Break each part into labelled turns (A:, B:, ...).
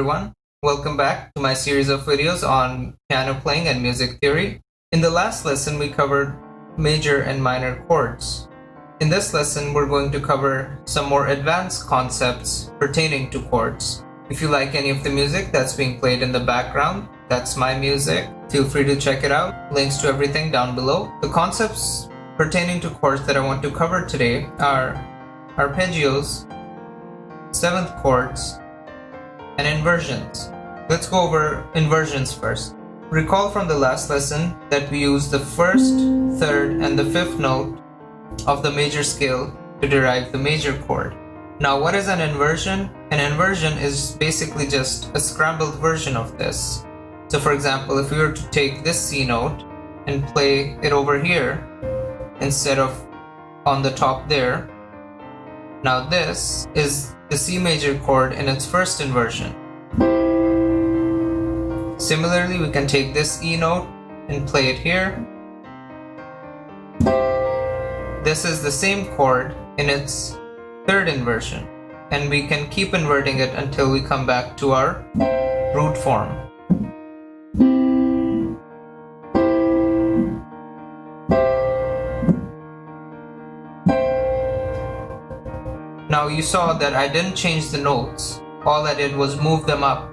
A: everyone. Welcome back to my series of videos on piano playing and music theory. In the last lesson, we covered major and minor chords. In this lesson, we're going to cover some more advanced concepts pertaining to chords. If you like any of the music that's being played in the background, that's my music. Feel free to check it out. Links to everything down below. The concepts pertaining to chords that I want to cover today are arpeggios, seventh chords, and inversions. Let's go over inversions first. Recall from the last lesson that we used the first, third, and the fifth note of the major scale to derive the major chord. Now, what is an inversion? An inversion is basically just a scrambled version of this. So for example, if we were to take this C note and play it over here instead of on the top there, now this is the C major chord in its first inversion. Similarly, we can take this E note and play it here. This is the same chord in its third inversion, and we can keep inverting it until we come back to our root form. Now you saw that I didn't change the notes. All I did was move them up.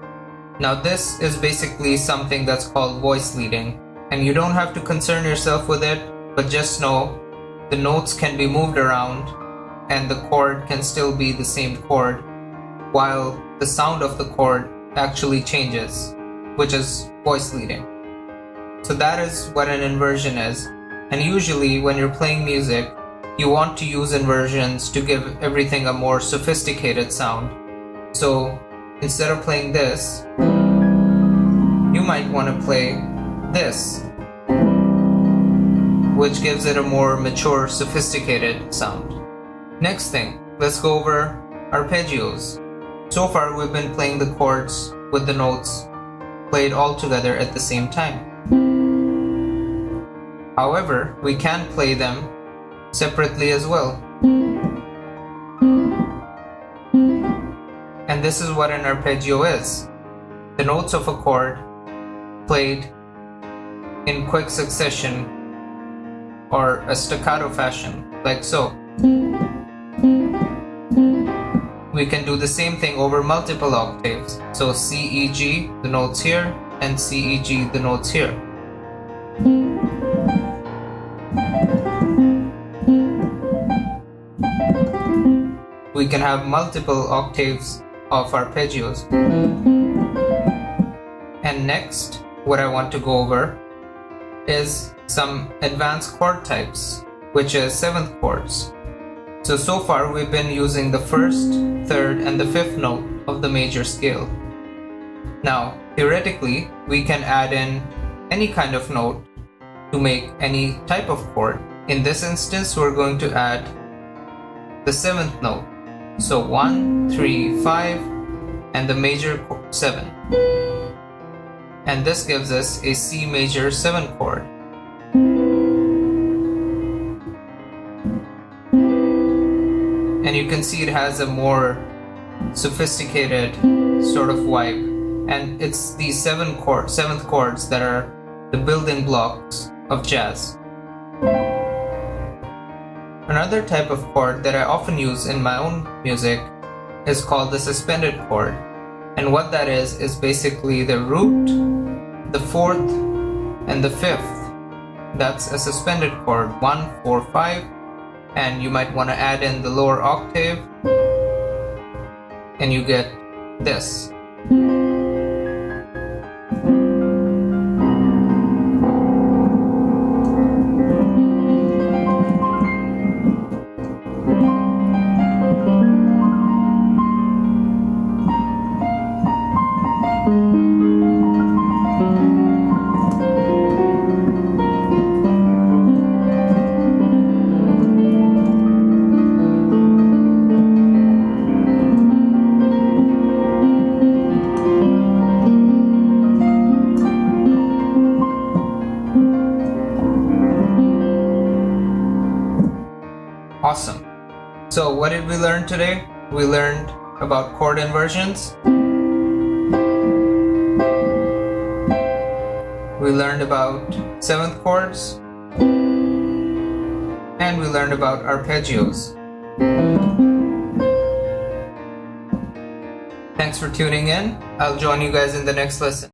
A: Now this is basically something that's called voice leading, and you don't have to concern yourself with it, but just know the notes can be moved around and the chord can still be the same chord while the sound of the chord actually changes, which is voice leading. So that is what an inversion is, and usually when you're playing music, you want to use inversions to give everything a more sophisticated sound. So instead of playing this, you might want to play this, which gives it a more mature, sophisticated sound. Next thing, let's go over arpeggios. So far, we've been playing the chords with the notes played all together at the same time. However, we can play them separately as well. And this is what an arpeggio is. The notes of a chord played in quick succession or a staccato fashion, like so. We can do the same thing over multiple octaves. So C, E, G, the notes here, and C, E, G, the notes here. We can have multiple octaves of arpeggios. And next, what I want to go over is some advanced chord types, which is seventh chords. So far we've been using the first, third, and the fifth note of the major scale. Now, theoretically, we can add in any kind of note to make any type of chord. In this instance, we're going to add the seventh note. So 1, 3, 5, and the major 7. And this gives us a C major 7 chord. And you can see it has a more sophisticated sort of vibe. And it's these seventh chords that are the building blocks of jazz. Another type of chord that I often use in my own music is called the suspended chord. And what that is basically the root, the fourth, and the fifth. That's a suspended chord, 1, 4, 5. And you might want to add in the lower octave, and you get this. Awesome. So what did we learn today? We learned about chord inversions, we learned about seventh chords, and we learned about arpeggios. Thanks for tuning in. I'll join you guys in the next lesson.